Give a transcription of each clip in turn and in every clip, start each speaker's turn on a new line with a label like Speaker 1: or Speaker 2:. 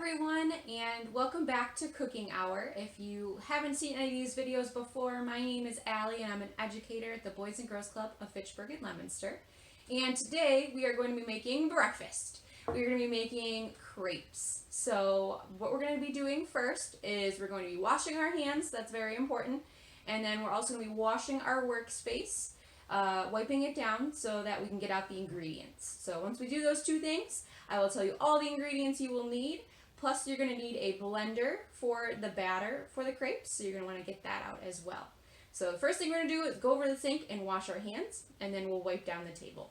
Speaker 1: everyone, and welcome back to Cooking Hour. If you haven't seen any of these videos before, my name is Allie and I'm an educator at the Boys and Girls Club of Fitchburg and Leominster. And today we are going to be making breakfast. We're going to be making crepes. So what we're going to be doing first is we're going to be washing our hands, that's very important, and then we're also going to be washing our workspace, wiping it down so that we can get out the ingredients. So once we do those two things, I will tell you all the ingredients you will need. Plus, you're going to need a blender for the batter for the crepes, so you're going to want to get that out as well. So the first thing we're going to do is go over to the sink and wash our hands, and then we'll wipe down the table.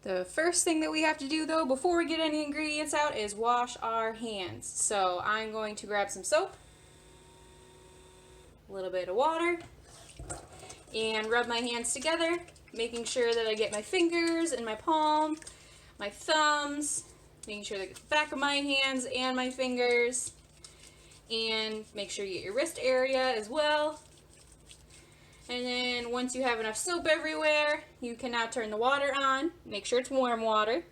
Speaker 1: The first thing that we have to do, though, before we get any ingredients out is wash our hands. So I'm going to grab some soap, a little bit of water, and rub my hands together, making sure that I get my fingers and my palm, my thumbs, making sure that the back of my hands and my fingers, and make sure you get your wrist area as well. And then once you have enough soap everywhere, you can now turn the water on. Make sure it's warm water.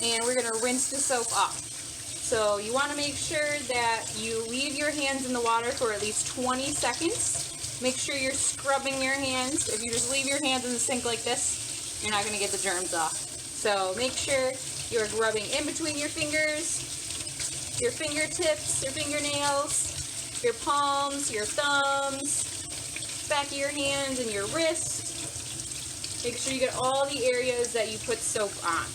Speaker 1: And we're going to rinse the soap off. So you want to make sure that you leave your hands in the water for at least 20 seconds. Make sure you're scrubbing your hands. If you just leave your hands in the sink like this, you're not going to get the germs off. So make sure you're rubbing in between your fingers, your fingertips, your fingernails, your palms, your thumbs, back of your hands and your wrist. Make sure you get all the areas that you put soap on.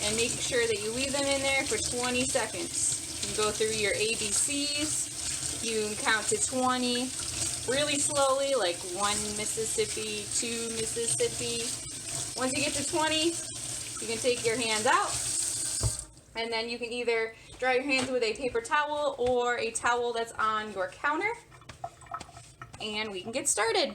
Speaker 1: And make sure that you leave them in there for 20 seconds. You can go through your ABCs. You can count to 20 really slowly, like 1 Mississippi, 2 Mississippi. Once you get to 20, you can take your hands out. And then you can either dry your hands with a paper towel or a towel that's on your counter. And we can get started.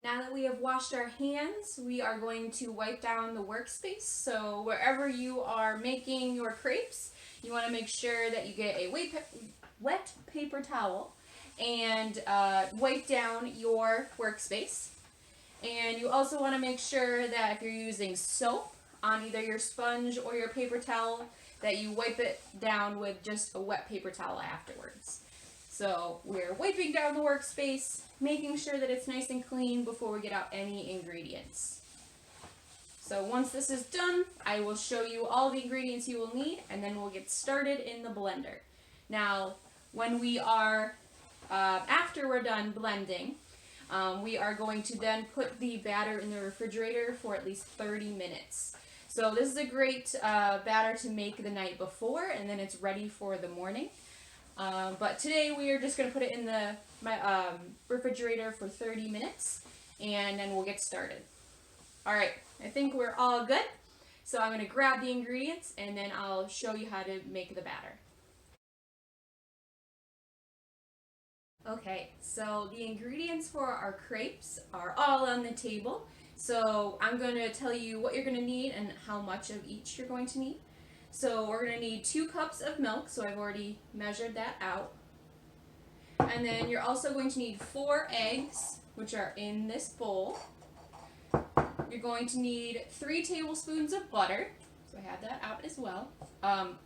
Speaker 1: Now that we have washed our hands, we are going to wipe down the workspace. So wherever you are making your crepes, you want to make sure that you get a wet paper towel and wipe down your workspace. And you also want to make sure that if you're using soap on either your sponge or your paper towel, that you wipe it down with just a wet paper towel afterwards. So we're wiping down the workspace, making sure that it's nice and clean before we get out any ingredients. So once this is done, I will show you all the ingredients you will need, and then we'll get started in the blender. Now, when we are, after we're done blending, we are going to then put the batter in the refrigerator for at least 30 minutes. So this is a great batter to make the night before, and then it's ready for the morning. But today we are just going to put it in the refrigerator for 30 minutes, and then we'll get started. Alright, I think we're all good. So I'm going to grab the ingredients, and then I'll show you how to make the batter. Okay, so the ingredients for our crepes are all on the table. So I'm going to tell you what you're going to need and how much of each you're going to need. So we're going to need 2 cups of milk, so I've already measured that out. And then you're also going to need 4 eggs, which are in this bowl. You're going to need 3 tablespoons of butter, so I have that out as well.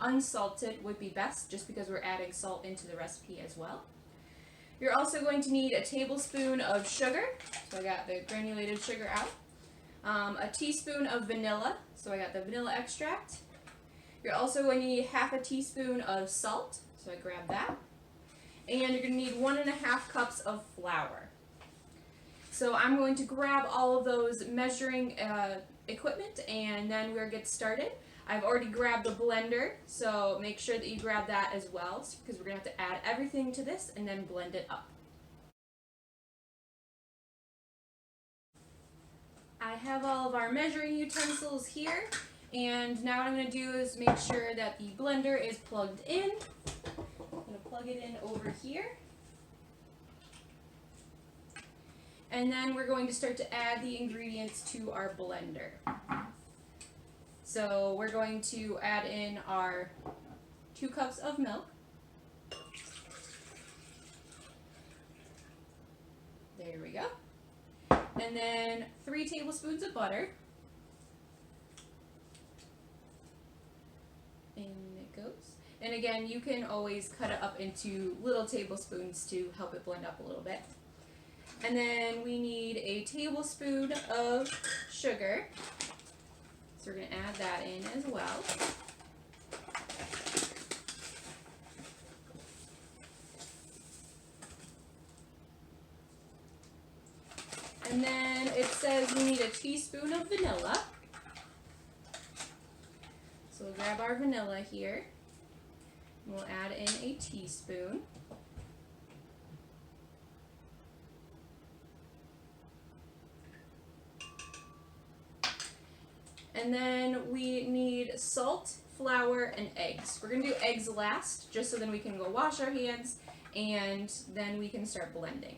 Speaker 1: Unsalted would be best, just because we're adding salt into the recipe as well. You're also going to need a tablespoon of sugar, so I got the granulated sugar out. A teaspoon of vanilla, so I got the vanilla extract. You're also going to need half a teaspoon of salt, so I grabbed that. And you're going to need 1.5 cups of flour. So I'm going to grab all of those measuring equipment, and then we'll get started. I've already grabbed the blender, so make sure that you grab that as well, because we're going to have to add everything to this and then blend it up. I have all of our measuring utensils here, and now what I'm going to do is make sure that the blender is plugged in. I'm going to plug it in over here. And then we're going to start to add the ingredients to our blender. So we're going to add in our 2 cups of milk. There we go. And then 3 tablespoons of butter. In it goes. And again, you can always cut it up into little tablespoons to help it blend up a little bit. And then we need a tablespoon of sugar. So we're going to add that in as well. And then it says we need a teaspoon of vanilla. So we'll grab our vanilla here. We'll add in a teaspoon. And then we need salt, flour, and eggs. We're going to do eggs last, just so then we can go wash our hands, and then we can start blending.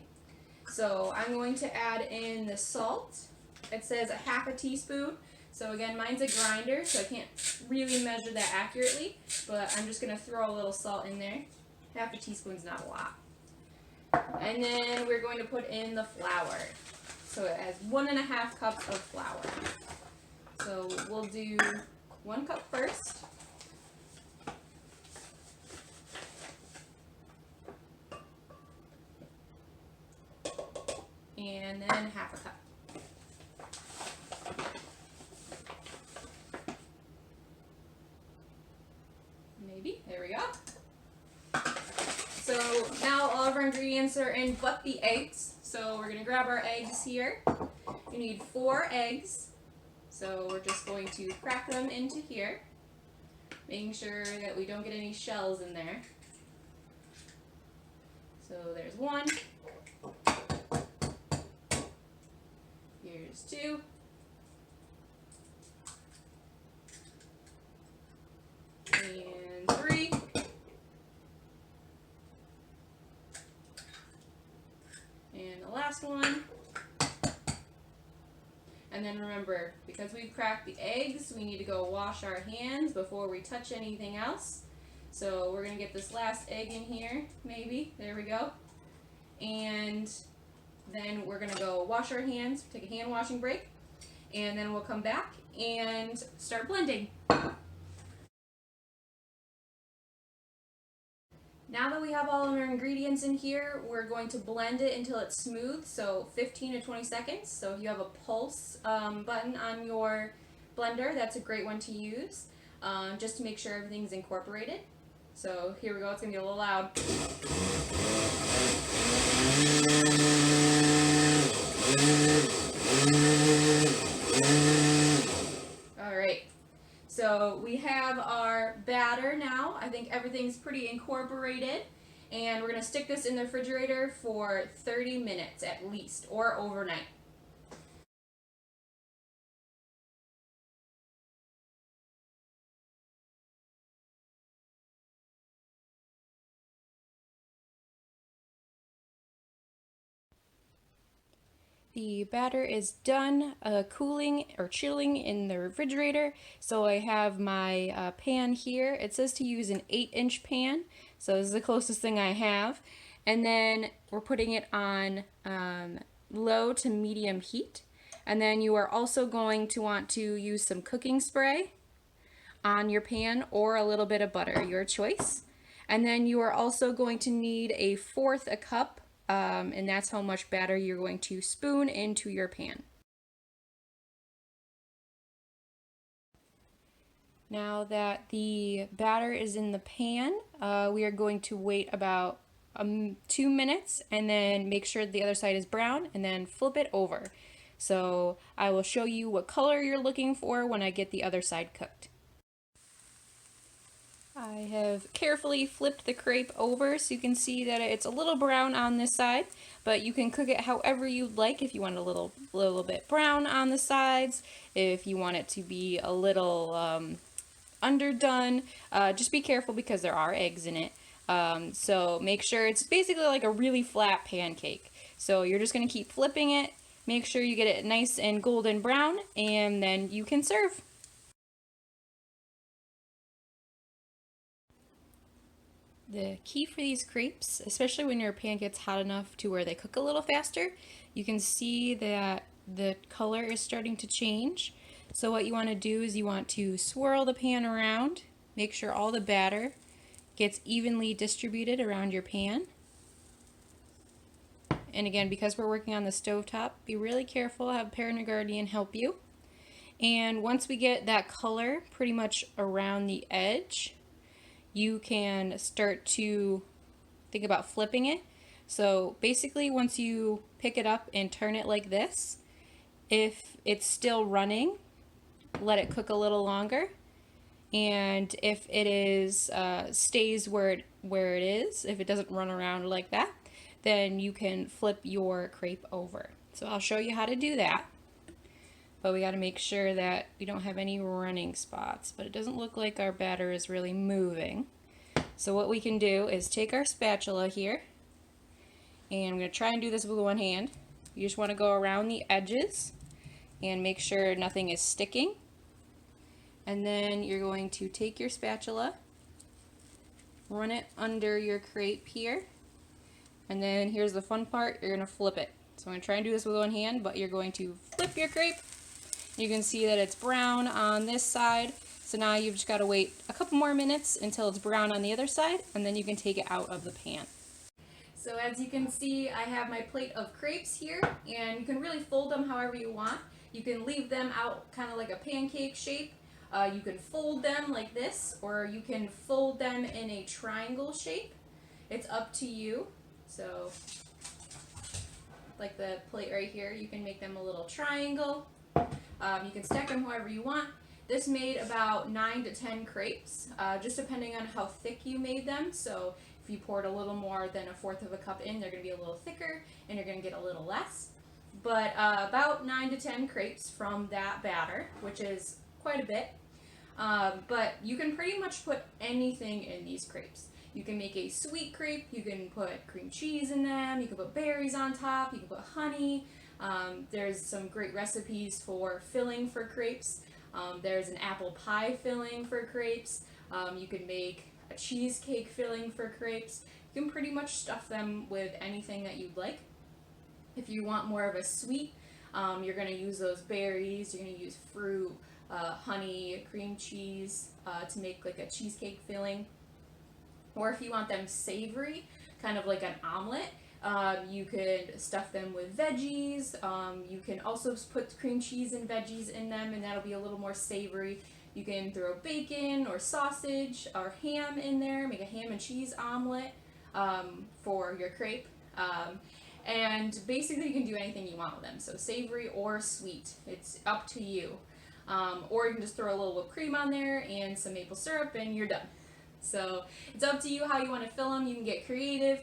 Speaker 1: So I'm going to add in the salt. It says 1/2 teaspoon. So again, mine's a grinder, so I can't really measure that accurately, but I'm just going to throw a little salt in there. 1/2 teaspoon's not a lot. And then we're going to put in the flour. So it has 1.5 cups of flour. So we'll do 1 cup first. And then 1/2 cup. Maybe, there we go. So now all of our ingredients are in but the eggs. So we're gonna grab our eggs here. You need 4 eggs. So we're just going to crack them into here, making sure that we don't get any shells in there. So there's 1. Here's 2. And 3. And the last one. And then remember, because we've cracked the eggs, we need to go wash our hands before we touch anything else. So we're going to get this last egg in here, maybe. There we go. And then we're going to go wash our hands, take a hand washing break, and then we'll come back and start blending. Now that we have all of our ingredients in here, we're going to blend it until it's smooth, so 15 to 20 seconds. So if you have a pulse button on your blender, that's a great one to use, just to make sure everything's incorporated. So here we go, it's going to be a little loud. Alright. So we have our batter now. I think everything's pretty incorporated. And we're going to stick this in the refrigerator for 30 minutes at least, or overnight. The batter is done cooling or chilling in the refrigerator. So I have my pan here. It says to use an 8-inch pan. So this is the closest thing I have. And then we're putting it on low to medium heat. And then you are also going to want to use some cooking spray on your pan or a little bit of butter, your choice. And then you are also going to need 1/4 cup. And that's how much batter you're going to spoon into your pan. Now that the batter is in the pan, we are going to wait about 2 minutes and then make sure the other side is brown and then flip it over. So I will show you what color you're looking for when I get the other side cooked. I have carefully flipped the crepe over so you can see that it's a little brown on this side, but you can cook it however you'd like. If you want a little bit brown on the sides, if you want it to be a little underdone, just be careful because there are eggs in it. So make sure it's basically like a really flat pancake. So you're just going to keep flipping it, make sure you get it nice and golden brown, and then you can serve. The key for these crepes, especially when your pan gets hot enough to where they cook a little faster, you can see that the color is starting to change. So what you want to do is you want to swirl the pan around, make sure all the batter gets evenly distributed around your pan. And again, because we're working on the stovetop, be really careful, have a parent or guardian help you. And once we get that color pretty much around the edge, you can start to think about flipping it. So basically, once you pick it up and turn it like this, if it's still running, let it cook a little longer. And if it is stays where it is, if it doesn't run around like that, then you can flip your crepe over. So I'll show you how to do that. But we got to make sure that we don't have any running spots. But it doesn't look like our batter is really moving. So what we can do is take our spatula here, and I'm going to try and do this with one hand. You just want to go around the edges and make sure nothing is sticking. And then you're going to take your spatula, run it under your crepe here, and then here's the fun part, you're going to flip it. So I'm going to try and do this with one hand, but you're going to flip your crepe. You can see that it's brown on this side. So now you've just got to wait a couple more minutes until it's brown on the other side, and then you can take it out of the pan. So as you can see, I have my plate of crepes here, and you can really fold them however you want. You can leave them out kind of like a pancake shape. You can fold them like this, or you can fold them in a triangle shape. It's up to you. So like the plate right here, you can make them a little triangle. You can stack them however you want. This made about 9 to 10 crepes, just depending on how thick you made them. So if you poured a little more than 1/4 of a cup in, they're going to be a little thicker and you're going to get a little less. But about 9 to 10 crepes from that batter, which is quite a bit. But you can pretty much put anything in these crepes. You can make a sweet crepe, you can put cream cheese in them, you can put berries on top, you can put honey. There's some great recipes for filling for crepes. There's an apple pie filling for crepes. You can make a cheesecake filling for crepes. You can pretty much stuff them with anything that you'd like. If you want more of a sweet, you're going to use those berries, you're going to use fruit, honey, cream cheese to make like a cheesecake filling. Or if you want them savory, kind of like an omelet, you could stuff them with veggies. You can also put cream cheese and veggies in them, and that'll be a little more savory. You can throw bacon or sausage or ham in there, make a ham and cheese omelet for your crepe. And basically you can do anything you want with them, so savory or sweet, it's up to you. Or you can just throw a little whipped cream on there and some maple syrup and you're done. So it's up to you how you want to fill them. You can get creative.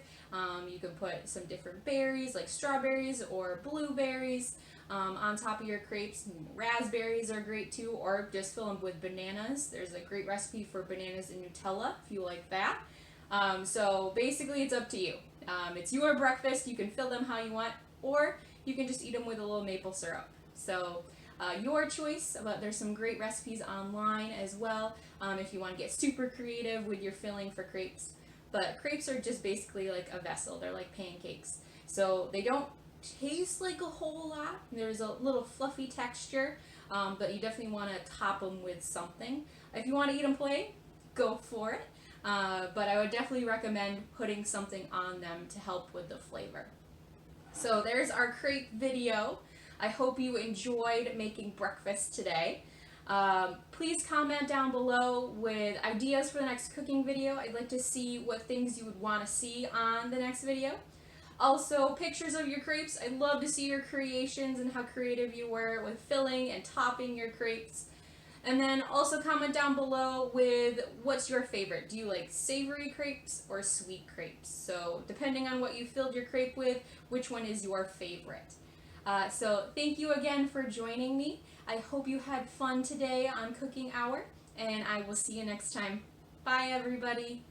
Speaker 1: You can put some different berries like strawberries or blueberries on top of your crepes. Raspberries are great too, or just fill them with bananas. There's a great recipe for bananas and Nutella if you like that. So basically it's up to you. It's your breakfast. You can fill them how you want, or you can just eat them with a little maple syrup. So your choice, but there's some great recipes online as well if you want to get super creative with your filling for crepes. But crepes are just basically like a vessel. They're like pancakes. So they don't taste like a whole lot. There's a little fluffy texture, but you definitely want to top them with something. If you want to eat them plain, go for it. But I would definitely recommend putting something on them to help with the flavor. So there's our crepe video. I hope you enjoyed making breakfast today. Please comment down below with ideas for the next cooking video. I'd like to see what things you would want to see on the next video. Also, pictures of your crepes. I'd love to see your creations and how creative you were with filling and topping your crepes. And then also comment down below with what's your favorite. Do you like savory crepes or sweet crepes? So depending on what you filled your crepe with, which one is your favorite? So thank you again for joining me. I hope you had fun today on Cooking Hour, and I will see you next time. Bye, everybody.